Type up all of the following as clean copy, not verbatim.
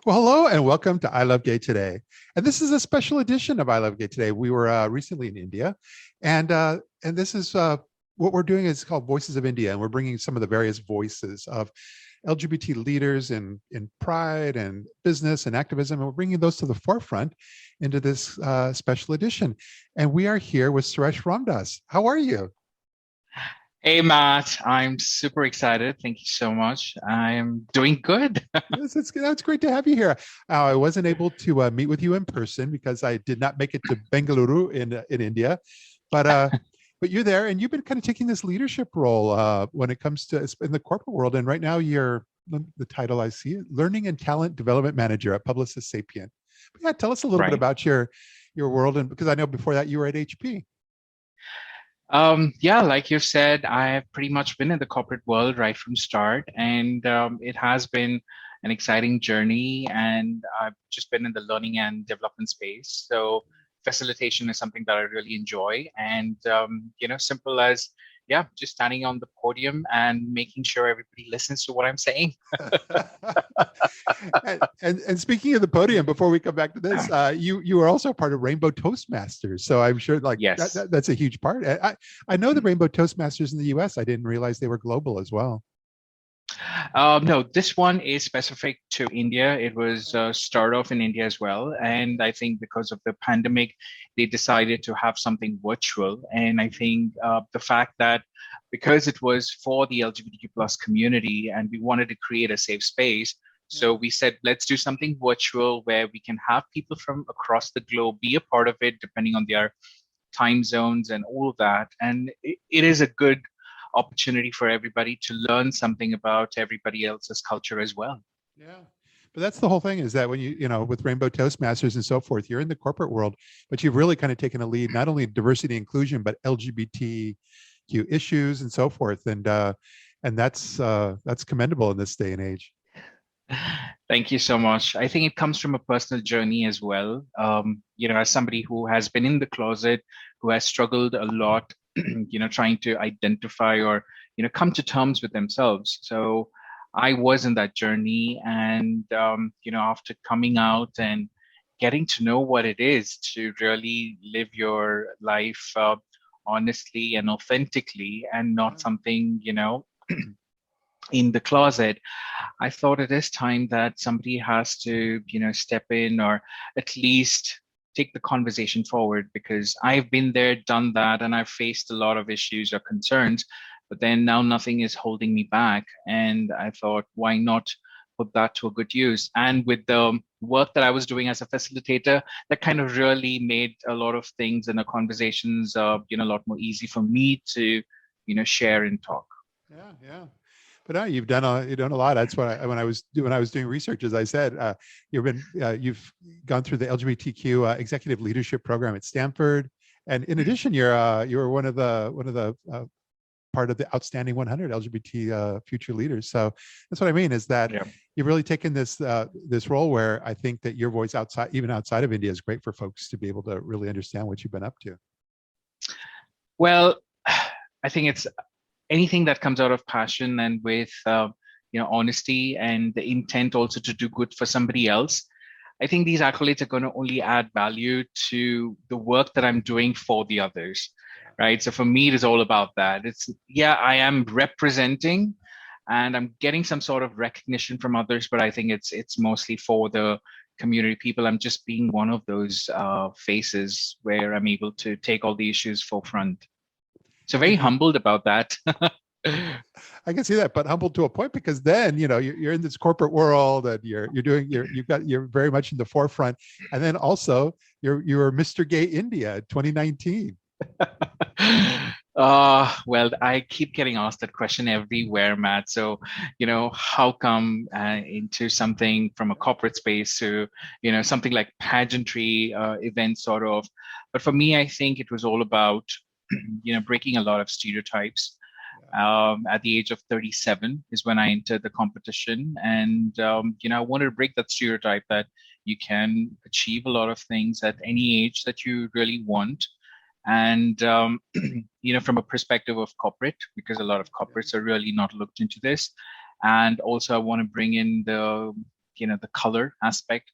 Well, hello and welcome to ILoveGay Today. And this is a special edition of ILoveGay Today. We were recently in India, and this is what we're doing is called Voices of India, and we're bringing some of the various voices of LGBT leaders in pride and business and activism, and we're bringing those to the forefront into this special edition. And we are here with Suresh Ramdas. How are you? Hey, Matt, I'm super excited. Thank you so much. I'm doing good. Yes, it's great to have you here. I wasn't able to meet with you in person because I did not make it to Bengaluru in India, but but you're there, and you've been kind of taking this leadership role when it comes to in the corporate world. And right now, you're the title I see, Learning and Talent Development Manager at Publicis Sapient. But yeah, tell us a little bit Right. about your world, and because I know before that you were at HP. Yeah, like you said, I have pretty much been in the corporate world right from start, and it has been an exciting journey. And I've just been in the learning and development space. So facilitation is something that I really enjoy, and simple as just standing on the podium and making sure everybody listens to what I'm saying. And speaking of the podium, before we come back to this, you are also part of Rainbow Toastmasters, so I'm sure like Yes. that's a huge part. I know the Rainbow Toastmasters in the U.S. I didn't realize they were global as well. No, this one is specific to India. It was start off in India as well. And I think because of the pandemic, they decided to have something virtual. And I think the fact that because it was for the LGBTQ plus community and we wanted to create a safe space, so we said, let's do something virtual where we can have people from across the globe be a part of it, depending on their time zones and all of that. And it is a good opportunity for everybody to learn something about everybody else's culture as well. Yeah. But that's the whole thing is that when with Rainbow Toastmasters and so forth, you're in the corporate world, but you've really kind of taken a lead, not only diversity inclusion, but LGBTQ issues and so forth. And that's commendable in this day and age. Thank you so much. I think it comes from a personal journey as well. As somebody who has been in the closet, who has struggled a lot, trying to identify or, come to terms with themselves. So I was in that journey. And, after coming out and getting to know what it is to really live your life honestly and authentically and not something, in the closet, I thought it is time that somebody has to, step in or at least take the conversation forward, because I've been there, done that, and I've faced a lot of issues or concerns, but then now nothing is holding me back. And I thought, why not put that to a good use? And with the work that I was doing as a facilitator, that kind of really made a lot of things in the conversations, a lot more easy for me to, share and talk. Yeah, yeah. But you've done a lot. That's what when I was doing research, as I said, you've gone through the LGBTQ Executive Leadership Program at Stanford, and in addition, you're one of the part of the outstanding 100 LGBT future leaders. So that's what I mean is that you've really taken this role where I think that your voice even outside of India is great for folks to be able to really understand what you've been up to. Well, I think it's anything that comes out of passion and with honesty and the intent also to do good for somebody else. I think these accolades are going to only add value to the work that I'm doing for the others, right? So for me, it is all about that. I am representing and I'm getting some sort of recognition from others, but I think it's mostly for the community people. I'm just being one of those faces where I'm able to take all the issues forefront. So very humbled about that. I can see that, but humbled to a point, because then you're in this corporate world and you're very much in the forefront, and then also you're Mr. Gay India 2019. Well, I keep getting asked that question everywhere, Matt. So, how come into something from a corporate space to, something like pageantry event sort of. But for me, I think it was all about breaking a lot of stereotypes. At the age of 37 is when I entered the competition. And, I wanted to break that stereotype that you can achieve a lot of things at any age that you really want. And, from a perspective of corporate, because a lot of corporates are really not looked into this. And also I want to bring in the the color aspect,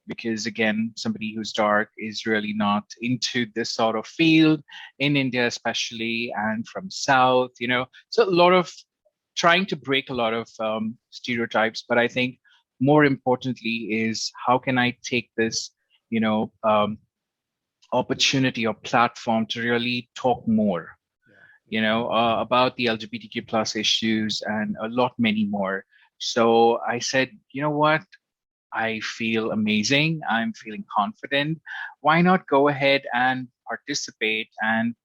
because again, somebody who's dark is really not into this sort of field in India, especially, and from South, so a lot of trying to break a lot of stereotypes. But I think more importantly is how can I take this, opportunity or platform to really talk more, about the LGBTQ plus issues and a lot many more. So I said, you know what? I feel amazing. I'm feeling confident. Why not go ahead and participate and,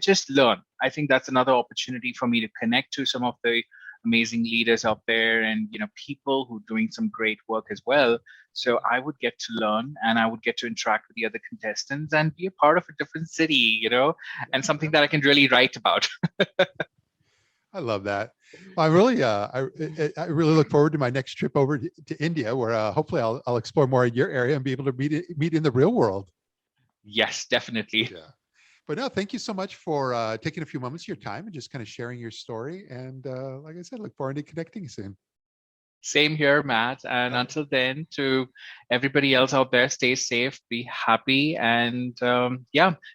just learn? I think that's another opportunity for me to connect to some of the amazing leaders out there and, people who are doing some great work as well. So I would get to learn and I would get to interact with the other contestants and be a part of a different city, and something that I can really write about. I love that. Well, I really look forward to my next trip over to India, where hopefully I'll explore more in your area and be able to meet in the real world. Yes, definitely. Yeah. But no, thank you so much for taking a few moments of your time and just kind of sharing your story. And like I said, look forward to connecting soon. Same here, Matt. And until then, to everybody else out there, stay safe, be happy, and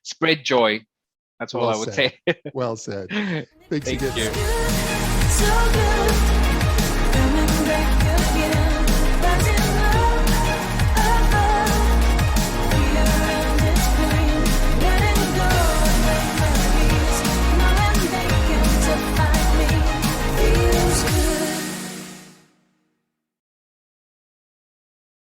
spread joy. That's all I would say. Well said. Thanks Thank again. you. So good.